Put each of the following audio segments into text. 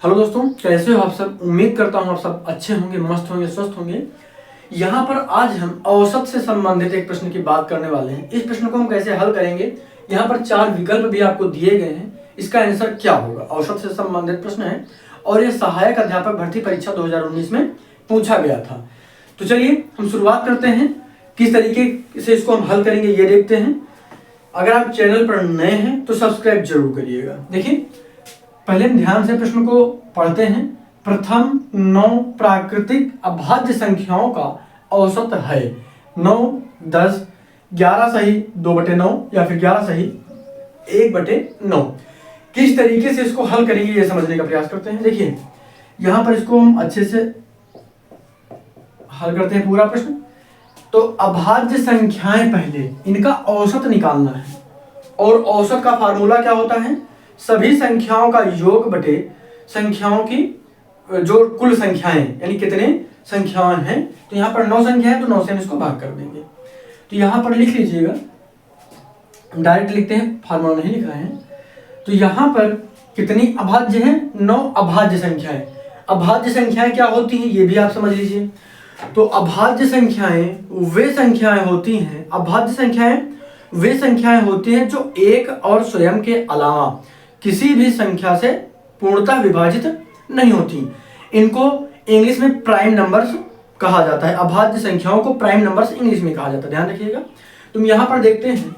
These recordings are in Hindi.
हेलो दोस्तों, कैसे हो आप सब। उम्मीद करता हूँ आप सब अच्छे होंगे, मस्त होंगे, स्वस्थ होंगे। यहाँ पर आज हम औसत से संबंधित एक प्रश्न की बात करने वाले हैं। इस प्रश्न को हम कैसे हल करेंगे, यहाँ पर 4 विकल्प भी आपको दिए गए हैं। इसका आंसर क्या होगा, औसत से संबंधित प्रश्न है और ये सहायक अध्यापक भर्ती परीक्षा 2019 में पूछा गया था। तो चलिए हम शुरुआत करते हैं, किस तरीके से इसको हम हल करेंगे ये देखते हैं। अगर आप चैनल पर नए हैं तो सब्सक्राइब जरूर करिएगा। देखिए, पहले हम ध्यान से प्रश्न को पढ़ते हैं। प्रथम 9 प्राकृतिक अभाज्य संख्याओं का औसत है 9, 10, 11 सही 2/9 या फिर 11 सही 1/9। किस तरीके से इसको हल करेंगे ये समझने का प्रयास करते हैं। देखिए, यहां पर इसको हम अच्छे से हल करते हैं पूरा प्रश्न। तो अभाज्य संख्याएं पहले इनका औसत निकालना है और औसत का फार्मूला क्या होता है, सभी संख्याओं का योग बटे संख्याओं की जो कुल संख्याएं, यानी कितने संख्याएं हैं। तो यहाँ पर 9 संख्या है तो 9 से हम इसको भाग कर देंगे। तो यहाँ पर लिख लीजिएगा, डायरेक्ट लिखते हैं, फार्मूला नहीं लिखा है। तो यहाँ पर कितनी अभाज्य है, 9 अभाज्य संख्याएं। अभाज्य संख्याएं क्या होती हैं ये भी आप समझ लीजिए। तो अभाज्य संख्याएं वे संख्याएं होती हैं, अभाज्य संख्याएं वे संख्याएं होती हैं जो एक और स्वयं के अलावा किसी भी संख्या से पूर्णतः विभाजित नहीं होती। इनको इंग्लिश में प्राइम नंबर्स कहा जाता है। अभाज्य संख्याओं को प्राइम नंबर्स इंग्लिश में कहा जाता है, ध्यान रखिएगा। तुम यहाँ पर देखते हैं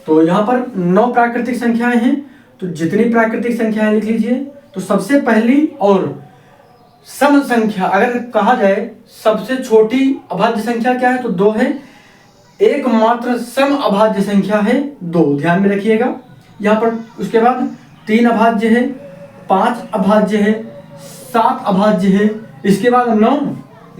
तो यहाँ पर 9 प्राकृतिक संख्याएं हैं। तो जितनी प्राकृतिक संख्याएं लिख लीजिए। तो सबसे पहली और सम संख्या अगर कहा जाए, सबसे छोटी अभाज्य संख्या क्या है तो 2 है। एकमात्र सम अभाज्य संख्या है 2, ध्यान में रखिएगा। यहाँ पर उसके बाद 3 अभाज्य है, 5 अभाज्य है, 7 अभाज्य है। इसके बाद 9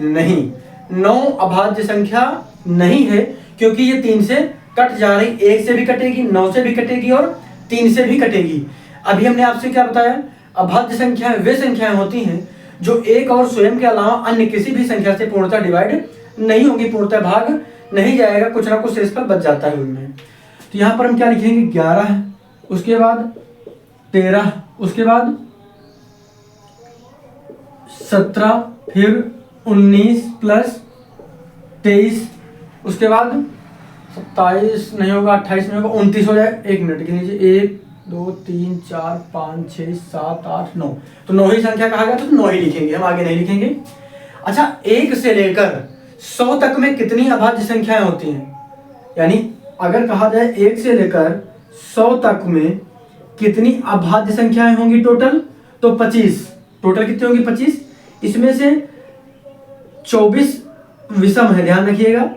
नहीं, 9 अभाज्य संख्या नहीं है क्योंकि ये 3 से कट जा रही। 1 से भी कटेगी, 9 से भी कटेगी और 3 से भी कटेगी। अभी हमने आपसे क्या बताया, अभाज्य संख्याएं वे संख्याएं होती हैं जो एक और स्वयं के अलावा अन्य किसी भी संख्या से पूर्णतः डिवाइड नहीं होगी, पूर्णतः भाग नहीं जाएगा, कुछ ना कुछ शेषफल बच जाता है उनमें। तो यहाँ पर हम क्या लिखेंगे, 11, उसके बाद 13, उसके बाद 17, फिर 19 प्लस 23, उसके बाद 27 नहीं होगा, 28 नहीं होगा, 29 हो जाए। 1 मिनट के लीजिए, 1 2 3 4 5 6 7 8 9। तो 9 ही संख्या कहा गया तो 9 ही लिखेंगे, हम आगे नहीं लिखेंगे। अच्छा, 1 से लेकर 100 तक में कितनी अभाज्य संख्याएं होती हैं, यानी अगर कहा जाए 1 से लेकर 100 तक में कितनी अभाज्य संख्याएं होंगी टोटल, तो 25। टोटल कितनी होंगी, 25। इसमें से 24 विषम है, ध्यान रखिएगा,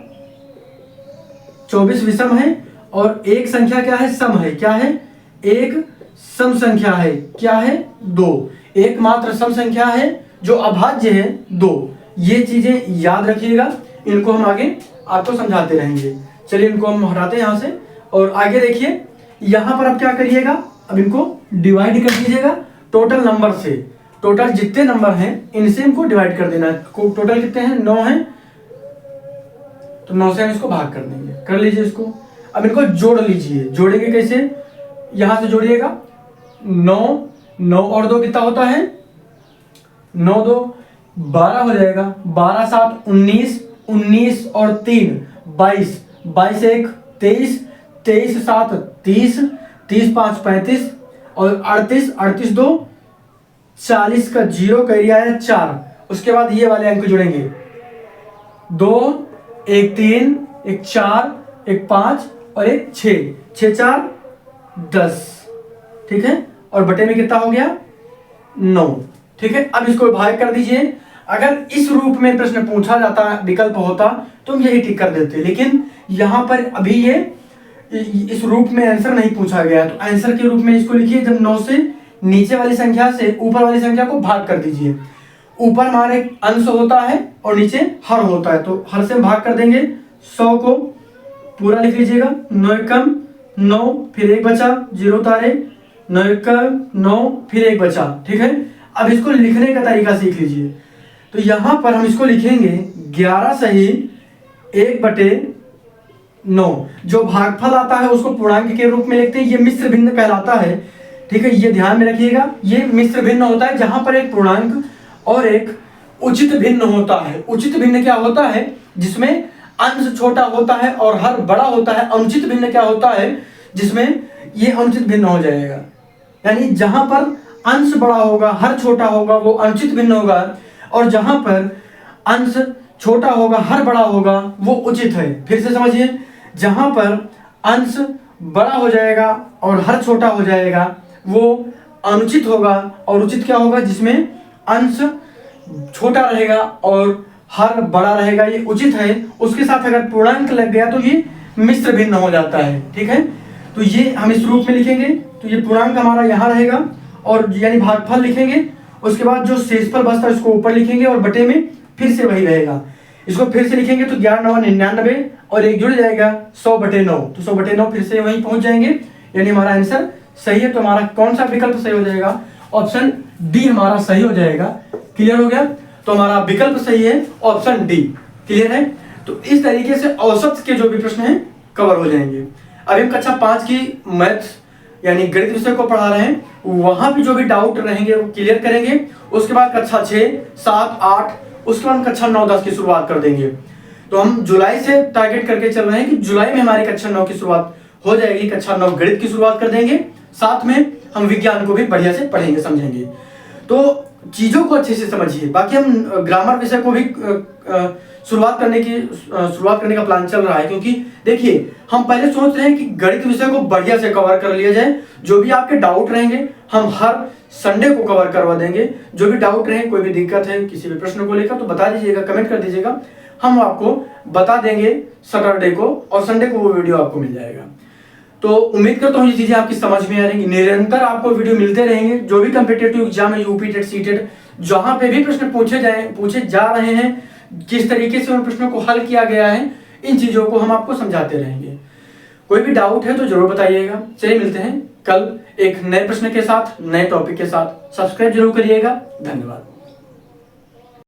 24 विषम है और एक संख्या क्या है, सम है। क्या है, एक सम संख्या है, क्या है, 2। एकमात्र सम संख्या है जो अभाज्य है 2। ये चीजें याद रखिएगा, इनको हम आगे आपको समझाते रहेंगे। चलिए इनको हम हटाते हैं यहाँ से और आगे देखिए। यहाँ पर आप क्या करिएगा, अब इनको डिवाइड कर दीजिएगा टोटल नंबर से। टोटल जितने नंबर हैं इनसे इनको डिवाइड कर देना है। टोटल कितने हैं, 9 हैं, तो 9 से हम इसको भाग कर देंगे। कर लीजिए इसको। अब इनको जोड़ लीजिए। जोड़ेंगे कैसे, यहां से जोड़िएगा, 9 और 2 कितना होता है, 9 2 12 हो जाएगा। 12 7 19, 19 और 3 22, 22 1 23, 23 7 30, 30 5 35 और 38, 38 2 40 का 0 का एरिया है 4। उसके बाद ये वाले अंक जोड़ेंगे, 2 1 3 1 4 1 5 और 1 6, 6 4 10, ठीक है। और बटे में कितना हो गया, 9, ठीक है। अब इसको भाग कर दीजिए। अगर इस रूप में प्रश्न पूछा जाता, विकल्प होता तो हम यही टिक कर देते, लेकिन यहां पर अभी ये इस रूप में आंसर नहीं पूछा गया। तो आंसर के रूप में इसको लिखिए, जब 9 से नीचे वाली संख्या से ऊपर वाली संख्या को भाग कर दीजिए। ऊपर हमारे अंश होता है और नीचे हर होता है, तो हर से हम भाग कर देंगे। 100 को पूरा लिख लीजिएगा, 9 कम 9, फिर 1 बचा, 0 उतारे, 9 कम 9, फिर 1 बचा, ठीक है। अब इसको लिखने का तरीका सीख लीजिए। तो यहां पर हम इसको लिखेंगे 11 सही 1/9। जो भागफल आता है उसको पूर्णांक के रूप में लिखते हैं, ये मिश्र भिन्न कहलाता है। ठीक है, ये ध्यान में रखिएगा। ये मिश्र भिन्न होता है जहां पर एक पूर्णांक और एक उचित भिन्न होता है। उचित भिन्न क्या होता है? जिसमें अंश छोटा होता है और हर बड़ा होता है। अनुचित भिन्न क्या होता है? जिसमें ये अनुचित भिन्न हो जाएगा। यानी जहां पर अंश बड़ा होगा, हर छोटा होगा, वो अनुचित भिन्न होगा, और जहां पर अंश छोटा होगा, हर बड़ा होगा, वो उचित है। फिर से समझिए, जहां पर अंश बड़ा हो जाएगा और हर छोटा हो जाएगा, वो अनुचित होगा, और उचित क्या होगा? जिसमें अंश छोटा रहेगा और हर बड़ा रहेगा, ये उचित है। उसके साथ अगर पूर्णांक लग गया तो ये मिश्र भिन्न हो जाता है। ठीक है, तो ये हम इस रूप में लिखेंगे। तो ये पूर्णांक हमारा यहाँ रहेगा, और यानी भागफल लिखेंगे। उसके बाद जो शेषफल बचता है उसको ऊपर लिखेंगे, और बटे में फिर से वही रहेगा। इसको फिर से लिखेंगे तो 11 9 99, और एक जुड़ जाएगा 100/9। तो 100/9 फिर से वहीं पहुंच जाएंगे, यानी हमारा आंसर सही है। तो हमारा कौन सा विकल्प सही हो जाएगा? ऑप्शन डी हमारा सही हो जाएगा। क्लियर हो गया? तो हमारा विकल्प सही है ऑप्शन डी। क्लियर है? तो इस तरीके से औसत के जो भी प्रश्न हैं कवर हो जाएंगे। अभी हम कक्षा 5 की मैथ्स यानी गणित विषय को पढ़ा रहे हैं, वहां भी जो भी डाउट रहेंगे वो क्लियर करेंगे। उसके बाद कक्षा 6 7 8, उसके बाद कक्षा 9 10 की शुरुआत कर देंगे। तो हम जुलाई से टारगेट करके चल रहे हैं कि जुलाई में हमारी कक्षा 9 की शुरुआत हो जाएगी। कक्षा 9 गणित की शुरुआत कर देंगे, साथ में हम विज्ञान को भी बढ़िया से पढ़ेंगे, समझेंगे। तो चीजों को अच्छे से समझिए। बाकी हम ग्रामर विषय को भी शुरुआत करने का प्लान चल रहा है, क्योंकि देखिए हम पहले सोच रहे हैं कि गणित विषय को बढ़िया से कवर कर लिया जाए। जो भी आपके डाउट रहेंगे हम हर संडे को कवर करवा देंगे। जो भी डाउट रहे, कोई भी दिक्कत है किसी भी प्रश्न को लेकर, तो बता दीजिएगा, कमेंट कर दीजिएगा, हम आपको बता देंगे सैटरडे को, और संडे को वो वीडियो आपको मिल जाएगा। तो उम्मीद करता हूँ ये चीजें आपकी समझ में आ रही। निरंतर आपको वीडियो मिलते रहेंगे। जो भी कॉम्पिटिटिव एग्जाम है, यूपी टेट सी टेट, जहां पे भी प्रश्न पूछे जा रहे हैं, किस तरीके से उन प्रश्नों को हल किया गया है, इन चीजों को हम आपको समझाते रहेंगे। कोई भी डाउट है तो जरूर बताइएगा। चलिए मिलते हैं कल एक नए प्रश्न के साथ, नए टॉपिक के साथ। सब्सक्राइब जरूर करिएगा। धन्यवाद।